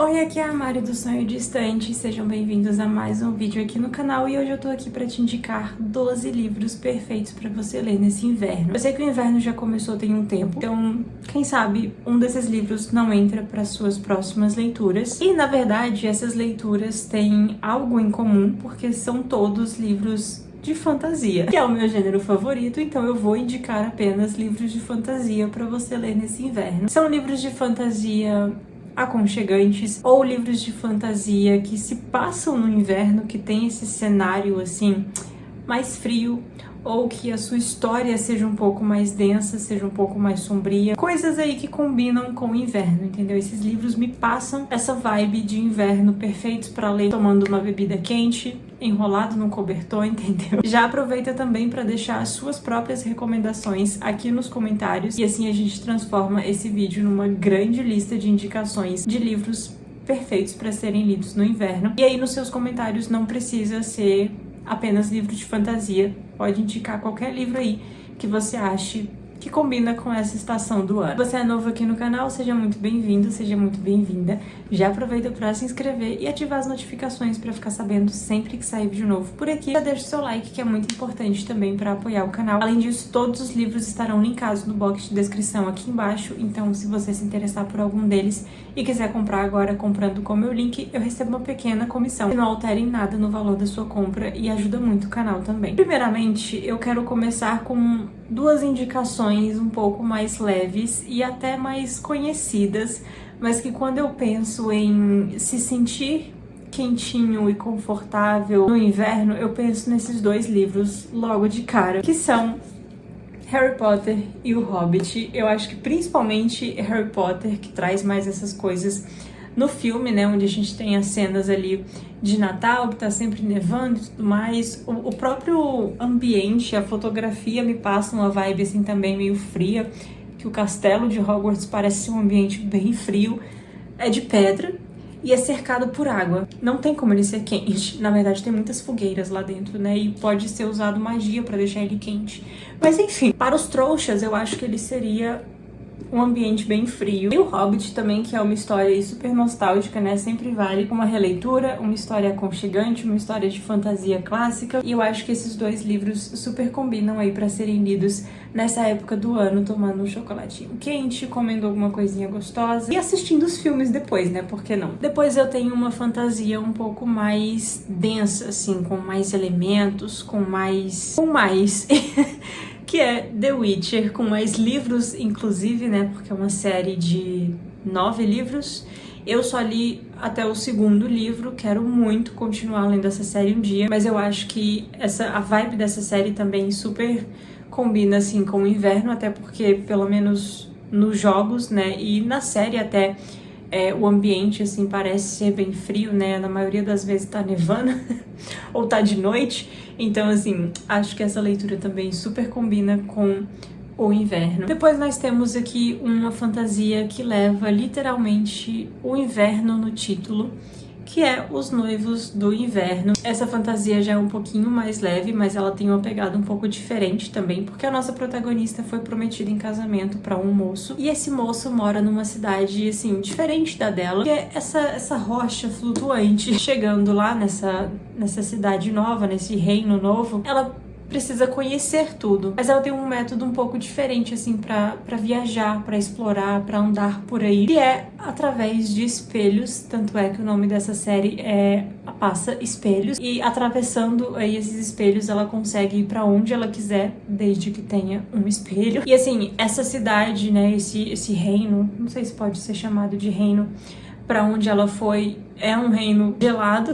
Oi, aqui é a Mari do Sonho Distante, sejam bem-vindos a mais um vídeo aqui no canal e hoje eu tô aqui pra te indicar 12 livros perfeitos pra você ler nesse inverno. Eu sei que o inverno já começou tem um tempo, então quem sabe um desses livros não entra para suas próximas leituras. E na verdade essas leituras têm algo em comum porque são todos livros de fantasia, que é o meu gênero favorito, então eu vou indicar apenas livros de fantasia pra você ler nesse inverno. São livros de fantasia aconchegantes ou livros de fantasia que se passam no inverno, que tem esse cenário assim mais frio, ou que a sua história seja um pouco mais densa, seja um pouco mais sombria. Coisas aí que combinam com o inverno, entendeu? Esses livros me passam essa vibe de inverno perfeitos para ler tomando uma bebida quente, enrolado num cobertor, entendeu? Já aproveita também para deixar as suas próprias recomendações aqui nos comentários e assim a gente transforma esse vídeo numa grande lista de indicações de livros perfeitos para serem lidos no inverno. E aí nos seus comentários não precisa ser apenas livro de fantasia, pode indicar qualquer livro aí que você ache que combina com essa estação do ano. Se você é novo aqui no canal, seja muito bem-vindo, seja muito bem-vinda. Já aproveita para se inscrever e ativar as notificações para ficar sabendo sempre que sair vídeo novo por aqui. Já deixa o seu like, que é muito importante também para apoiar o canal. Além disso, todos os livros estarão linkados no box de descrição aqui embaixo, então se você se interessar por algum deles e quiser comprar agora comprando com o meu link, eu recebo uma pequena comissão que não altera em nada no valor da sua compra e ajuda muito o canal também. Primeiramente, eu quero começar com duas indicações um pouco mais leves e até mais conhecidas, mas que quando eu penso em se sentir quentinho e confortável no inverno, eu penso nesses dois livros logo de cara, que são Harry Potter e o Hobbit. Eu acho que principalmente Harry Potter, que traz mais essas coisas no filme, né, onde a gente tem as cenas ali de Natal, que tá sempre nevando e tudo mais. O próprio ambiente, a fotografia me passa uma vibe assim também meio fria, que o castelo de Hogwarts parece ser um ambiente bem frio, é de pedra e é cercado por água. Não tem como ele ser quente. Na verdade, tem muitas fogueiras lá dentro, né? E pode ser usado magia pra deixar ele quente. Mas enfim, para os trouxas, eu acho que ele seria um ambiente bem frio. E o Hobbit também, que é uma história super nostálgica, né? Sempre vale uma releitura, uma história aconchegante, uma história de fantasia clássica. E eu acho que esses dois livros super combinam aí pra serem lidos nessa época do ano, tomando um chocolatinho quente, comendo alguma coisinha gostosa e assistindo os filmes depois, né? Por que não? Depois eu tenho uma fantasia um pouco mais densa, assim, com mais elementos, com mais que é The Witcher, com mais livros, inclusive, né? Porque é uma série de 9 livros. Eu só li até o segundo livro, quero muito continuar lendo essa série um dia, mas eu acho que a vibe dessa série também super combina, assim, com o inverno, até porque, pelo menos nos jogos, né, e na série até, o ambiente, assim, parece ser bem frio, né, na maioria das vezes tá nevando, ou tá de noite, então, assim, acho que essa leitura também super combina com o inverno. Depois nós temos aqui uma fantasia que leva literalmente o inverno no título, que é Os Noivos do Inverno. Essa fantasia já é um pouquinho mais leve, mas ela tem uma pegada um pouco diferente também, porque a nossa protagonista foi prometida em casamento para um moço, e esse moço mora numa cidade, assim, diferente da dela, que é essa rocha flutuante. Chegando lá nessa cidade nova, nesse reino novo, ela precisa conhecer tudo, mas ela tem um método um pouco diferente, assim, pra viajar, pra explorar, pra andar por aí, que é através de espelhos, tanto é que o nome dessa série passa Espelhos, e atravessando aí esses espelhos ela consegue ir pra onde ela quiser, desde que tenha um espelho. E assim, essa cidade, né, esse reino, não sei se pode ser chamado de reino, para onde ela foi, é um reino gelado,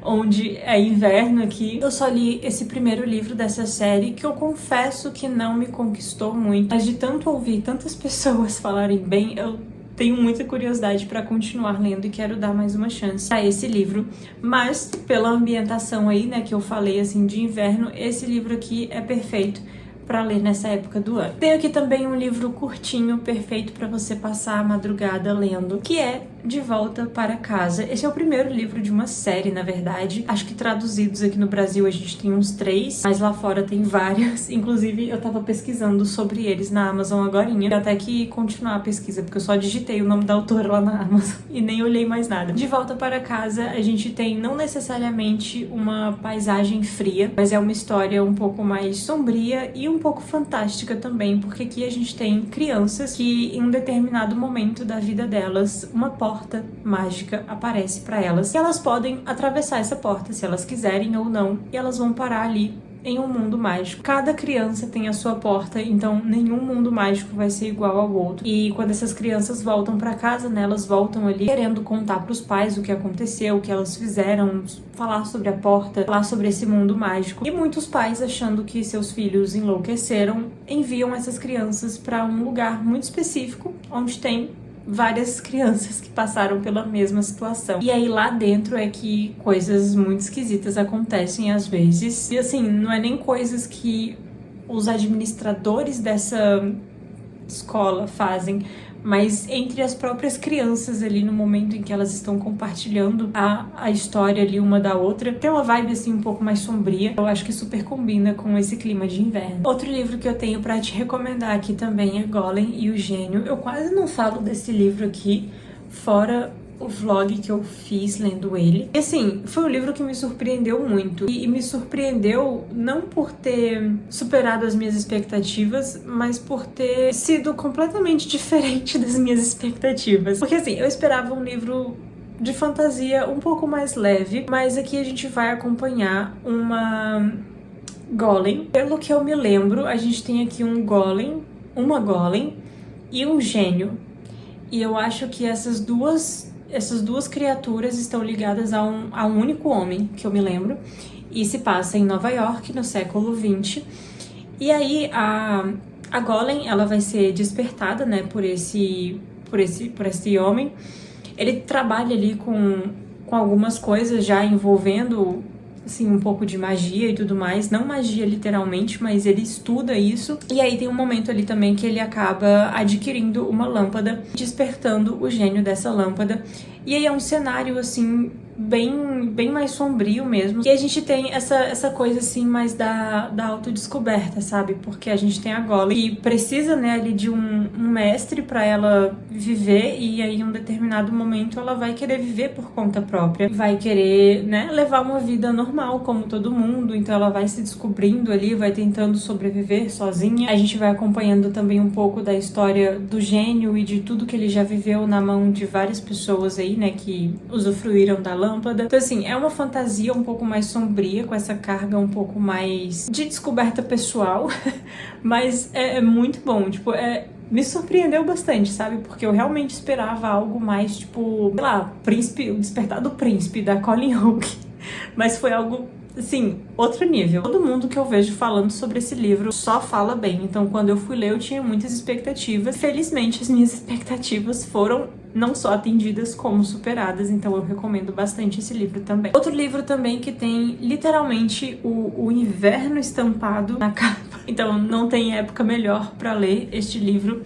onde é inverno aqui. Eu só li esse primeiro livro dessa série, que eu confesso que não me conquistou muito, mas de tanto ouvir tantas pessoas falarem bem, eu tenho muita curiosidade para continuar lendo e quero dar mais uma chance a esse livro. Mas pela ambientação aí, né, que eu falei, assim, de inverno, esse livro aqui é perfeito para ler nessa época do ano. Tenho aqui também um livro curtinho, perfeito para você passar a madrugada lendo, que é De Volta para Casa. Esse é o primeiro livro de uma série, na verdade. Acho que traduzidos aqui no Brasil a gente tem uns 3, mas lá fora tem vários. Inclusive, eu tava pesquisando sobre eles na Amazon agorinha. Até que continuar a pesquisa, porque eu só digitei o nome da autora lá na Amazon e nem olhei mais nada. De Volta para Casa, a gente tem não necessariamente uma paisagem fria, mas é uma história um pouco mais sombria e um pouco fantástica também, porque aqui a gente tem crianças que, em um determinado momento da vida delas, uma porta mágica aparece para elas e elas podem atravessar essa porta se elas quiserem ou não, e elas vão parar ali em um mundo mágico. Cada criança tem a sua porta, então nenhum mundo mágico vai ser igual ao outro. E quando essas crianças voltam para casa, né, elas voltam ali querendo contar para os pais o que aconteceu, o que elas fizeram, falar sobre a porta, falar sobre esse mundo mágico. E muitos pais, achando que seus filhos enlouqueceram, enviam essas crianças para um lugar muito específico, onde tem várias crianças que passaram pela mesma situação. E aí lá dentro é que coisas muito esquisitas acontecem às vezes. E assim, não é nem coisas que os administradores dessa escola fazem, mas entre as próprias crianças ali, no momento em que elas estão compartilhando a história ali uma da outra. Tem uma vibe assim um pouco mais sombria. Eu acho que super combina com esse clima de inverno. Outro livro que eu tenho pra te recomendar aqui também é Golem e o Gênio. Eu quase não falo desse livro aqui, fora o vlog que eu fiz lendo ele. E assim, foi um livro que me surpreendeu muito. E me surpreendeu não por ter superado as minhas expectativas, mas por ter sido completamente diferente das minhas expectativas. Porque assim, eu esperava um livro de fantasia um pouco mais leve, mas aqui a gente vai acompanhar uma golem. Pelo que eu me lembro, a gente tem aqui um golem, uma golem e um gênio. E eu acho que essas duas criaturas estão ligadas a um único homem, que eu me lembro, e se passa em Nova York, no século XX. E aí a Golem, ela vai ser despertada, né, por esse homem. Ele trabalha ali com algumas coisas já envolvendo, assim, um pouco de magia e tudo mais. Não magia literalmente, mas ele estuda isso. E aí tem um momento ali também que ele acaba adquirindo uma lâmpada, despertando o gênio dessa lâmpada. E aí é um cenário, assim, bem mais sombrio mesmo. E a gente tem essa coisa, assim, mais da autodescoberta, sabe? Porque a gente tem a Golem, que precisa, né, ali de um mestre pra ela viver. E aí, em um determinado momento, ela vai querer viver por conta própria. Vai querer, né, levar uma vida normal, como todo mundo. Então, ela vai se descobrindo ali, vai tentando sobreviver sozinha. A gente vai acompanhando também um pouco da história do gênio e de tudo que ele já viveu na mão de várias pessoas aí, né, que usufruíram da lâmpada. Então, assim, é uma fantasia um pouco mais sombria, com essa carga um pouco mais de descoberta pessoal, mas é muito bom, tipo, me surpreendeu bastante, sabe? Porque eu realmente esperava algo mais, tipo, sei lá, o Despertar do Príncipe, da Colleen Hooke, mas foi algo, assim, outro nível. Todo mundo que eu vejo falando sobre esse livro só fala bem, então quando eu fui ler eu tinha muitas expectativas. Felizmente as minhas expectativas foram não só atendidas como superadas, então eu recomendo bastante esse livro também. Outro livro também que tem literalmente o inverno estampado na capa, então não tem época melhor pra ler este livro,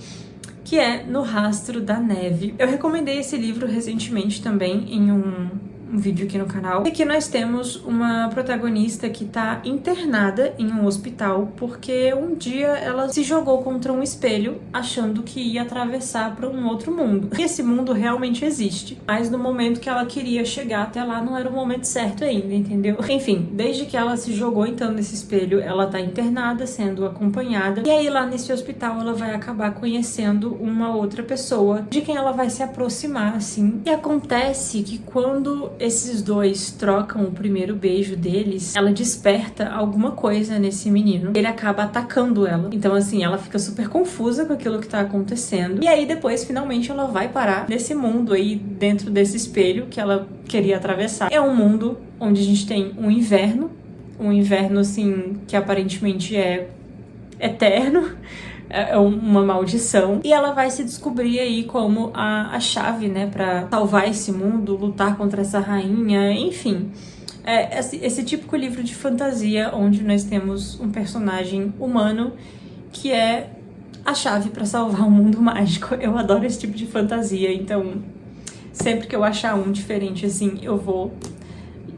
que é No Rastro da Neve. Eu recomendei esse livro recentemente também em um vídeo aqui no canal. E aqui nós temos uma protagonista que tá internada em um hospital porque um dia ela se jogou contra um espelho achando que ia atravessar para um outro mundo. E esse mundo realmente existe, mas no momento que ela queria chegar até lá não era o momento certo ainda, entendeu? Enfim, desde que ela se jogou então nesse espelho, ela tá internada, sendo acompanhada, e aí lá nesse hospital ela vai acabar conhecendo uma outra pessoa de quem ela vai se aproximar, assim. E acontece que quando esses dois trocam o primeiro beijo deles, ela desperta alguma coisa nesse menino. Ele acaba atacando ela. Então, assim, ela fica super confusa com aquilo que tá acontecendo. E aí, depois, finalmente, ela vai parar nesse mundo aí, dentro desse espelho que ela queria atravessar. É um mundo onde a gente tem um inverno, assim, que aparentemente é eterno. É uma maldição. E ela vai se descobrir aí como a chave, né, pra salvar esse mundo, lutar contra essa rainha, enfim. É esse típico livro de fantasia onde nós temos um personagem humano que é a chave pra salvar o mundo mágico. Eu adoro esse tipo de fantasia, então sempre que eu achar um diferente assim, eu vou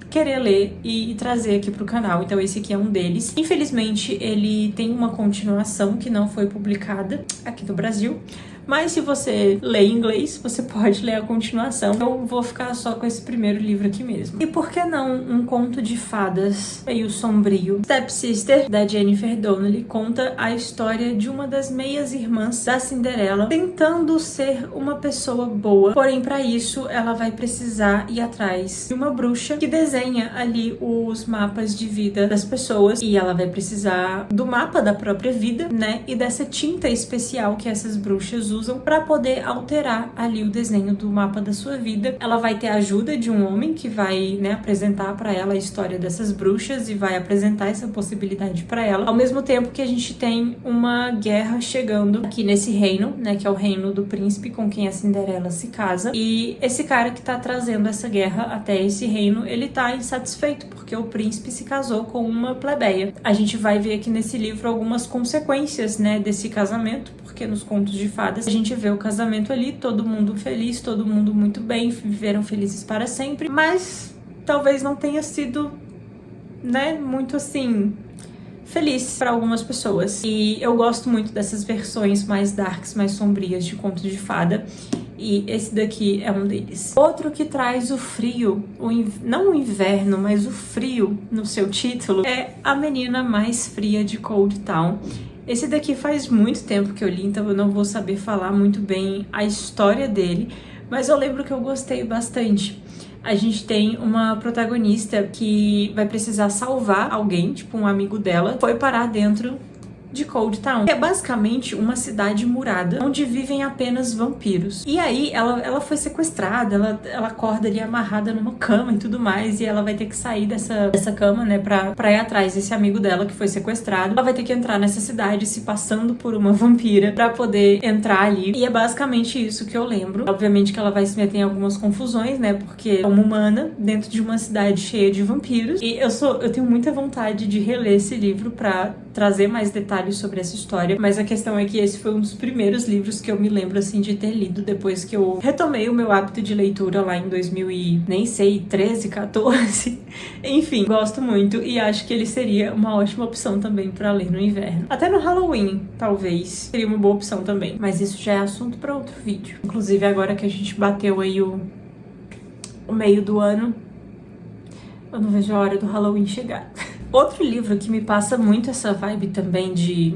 querer ler e trazer aqui pro canal. Então esse aqui é um deles. Infelizmente ele tem uma continuação que não foi publicada aqui no Brasil, mas se você lê inglês, você pode ler a continuação. Eu vou ficar só com esse primeiro livro aqui mesmo. E por que não um conto de fadas meio sombrio? Stepsister, da Jennifer Donnelly, conta a história de uma das meias-irmãs da Cinderela tentando ser uma pessoa boa, porém para isso ela vai precisar ir atrás de uma bruxa que desenha ali os mapas de vida das pessoas, e ela vai precisar do mapa da própria vida, né, e dessa tinta especial que essas bruxas usam para poder alterar ali o desenho do mapa da sua vida. Ela vai ter a ajuda de um homem que vai, né, apresentar para ela a história dessas bruxas e vai apresentar essa possibilidade para ela. Ao mesmo tempo que a gente tem uma guerra chegando aqui nesse reino, né, que é o reino do príncipe com quem a Cinderela se casa. E esse cara que tá trazendo essa guerra até esse reino, ele tá insatisfeito porque o príncipe se casou com uma plebeia. A gente vai ver aqui nesse livro algumas consequências, né, desse casamento, porque nos contos de fadas a gente vê o casamento ali, todo mundo feliz, todo mundo muito bem, viveram felizes para sempre, mas talvez não tenha sido, né, muito assim feliz para algumas pessoas. E eu gosto muito dessas versões mais darks, mais sombrias de contos de fada, e esse daqui é um deles. Outro que traz o frio, não o inverno, mas o frio no seu título, é A Menina Mais Fria de Cold Town. Esse daqui faz muito tempo que eu li, então eu não vou saber falar muito bem a história dele, mas eu lembro que eu gostei bastante. A gente tem uma protagonista que vai precisar salvar alguém, tipo um amigo dela, foi parar dentro de Cold Town. É basicamente uma cidade murada, onde vivem apenas vampiros. E aí, ela foi sequestrada, ela acorda ali amarrada numa cama e tudo mais, e ela vai ter que sair dessa cama, né, pra ir atrás desse amigo dela que foi sequestrado. Ela vai ter que entrar nessa cidade se passando por uma vampira pra poder entrar ali. E é basicamente isso que eu lembro. Obviamente que ela vai se meter em algumas confusões, né, porque é uma humana dentro de uma cidade cheia de vampiros. E eu tenho muita vontade de reler esse livro pra trazer mais detalhes sobre essa história, mas a questão é que esse foi um dos primeiros livros que eu me lembro, assim, de ter lido depois que eu retomei o meu hábito de leitura lá em 2013, 14, enfim, gosto muito e acho que ele seria uma ótima opção também pra ler no inverno. Até no Halloween, talvez, seria uma boa opção também, mas isso já é assunto pra outro vídeo. Inclusive, agora que a gente bateu aí o meio do ano, eu não vejo a hora do Halloween chegar. Outro livro que me passa muito essa vibe também de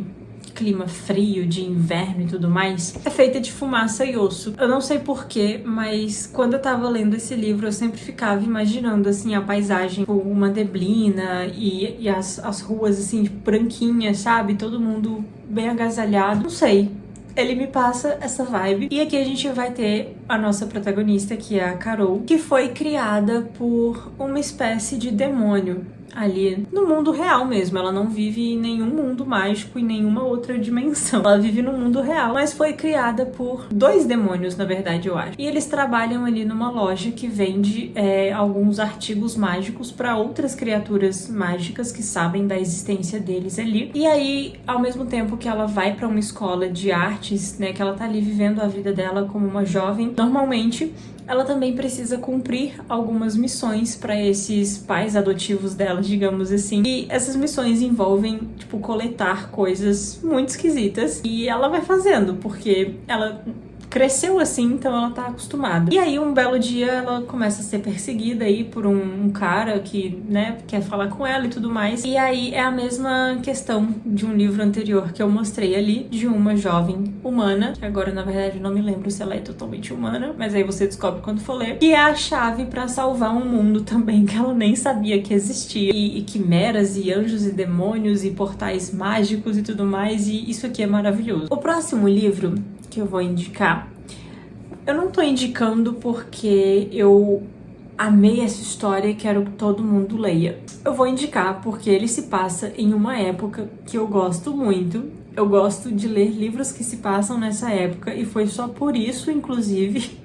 clima frio, de inverno e tudo mais, é Feita de Fumaça e Osso. Eu não sei porquê, mas quando eu tava lendo esse livro, eu sempre ficava imaginando, assim, a paisagem, tipo, uma neblina e as ruas, assim, tipo, branquinhas, sabe? Todo mundo bem agasalhado. Não sei. Ele me passa essa vibe. E aqui a gente vai ter a nossa protagonista, que é a Carol, que foi criada por uma espécie de demônio ali no mundo real mesmo. Ela não vive em nenhum mundo mágico, em nenhuma outra dimensão. Ela vive no mundo real, mas foi criada por dois demônios, na verdade, eu acho. E eles trabalham ali numa loja que vende alguns artigos mágicos para outras criaturas mágicas que sabem da existência deles ali. E aí, ao mesmo tempo que ela vai para uma escola de artes, né, que ela tá ali vivendo a vida dela como uma jovem, normalmente ela também precisa cumprir algumas missões para esses pais adotivos dela, digamos assim. E essas missões envolvem, tipo, coletar coisas muito esquisitas. E ela vai fazendo, porque ela cresceu assim, então ela tá acostumada. E aí, um belo dia, ela começa a ser perseguida aí por um cara que, né, quer falar com ela e tudo mais. E aí, é a mesma questão de um livro anterior que eu mostrei ali, de uma jovem humana, que agora, na verdade, eu não me lembro se ela é totalmente humana, mas aí você descobre quando for ler, que é a chave pra salvar um mundo também que ela nem sabia que existia. E quimeras, e anjos, e demônios, e portais mágicos e tudo mais, e isso aqui é maravilhoso. O próximo livro que eu vou indicar, eu não tô indicando porque eu amei essa história e quero que todo mundo leia. Eu vou indicar porque ele se passa em uma época que eu gosto muito. Eu gosto de ler livros que se passam nessa época e foi só por isso, inclusive,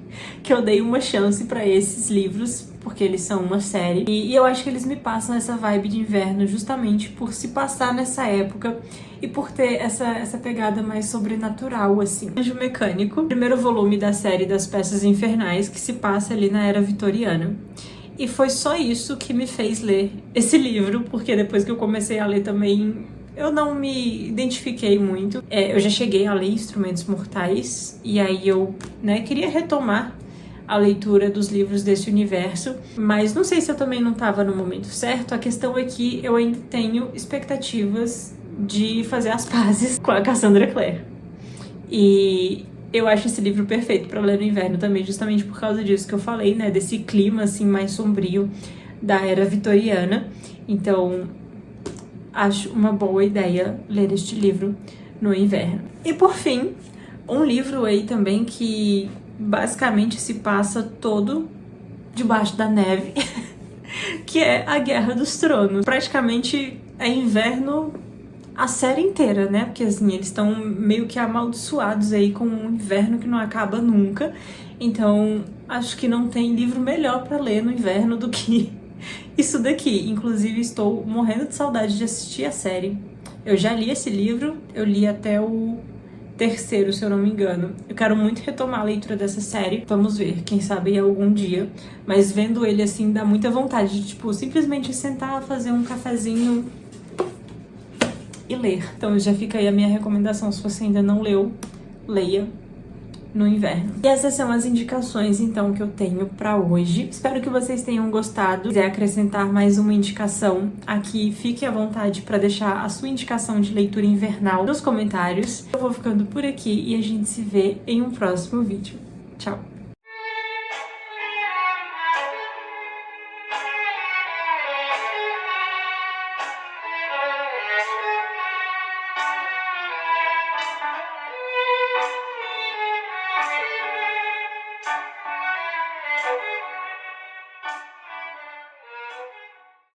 que eu dei uma chance pra esses livros, porque eles são uma série. E eu acho que eles me passam essa vibe de inverno justamente por se passar nessa época e por ter essa pegada mais sobrenatural, assim. Anjo Mecânico, primeiro volume da série das Peças Infernais, que se passa ali na Era Vitoriana. E foi só isso que me fez ler esse livro, porque depois que eu comecei a ler também, eu não me identifiquei muito. Eu já cheguei a ler Instrumentos Mortais, e aí eu, queria retomar a leitura dos livros desse universo, mas não sei se eu também não estava no momento certo. A questão é que eu ainda tenho expectativas de fazer as pazes com a Cassandra Clare. E eu acho esse livro perfeito para ler no inverno também, justamente por causa disso que eu falei, desse clima assim mais sombrio da Era Vitoriana. Então, acho uma boa ideia ler este livro no inverno. E por fim, um livro aí também que basicamente se passa todo debaixo da neve, que é A Guerra dos Tronos. Praticamente é inverno a série inteira, né? Porque assim, eles estão meio que amaldiçoados aí com um inverno que não acaba nunca. Então, acho que não tem livro melhor pra ler no inverno do que isso daqui. Inclusive, estou morrendo de saudade de assistir a série. Eu já li esse livro, eu li até o terceiro, se eu não me engano. Eu quero muito retomar a leitura dessa série. Vamos ver, quem sabe algum dia. Mas vendo ele assim, dá muita vontade de, tipo, simplesmente sentar, fazer um cafezinho e ler. Então já fica aí a minha recomendação, se você ainda não leu, leia no inverno. E essas são as indicações, então, que eu tenho pra hoje. Espero que vocês tenham gostado. Se quiser acrescentar mais uma indicação aqui, fique à vontade pra deixar a sua indicação de leitura invernal nos comentários. Eu vou ficando por aqui e a gente se vê em um próximo vídeo. Tchau!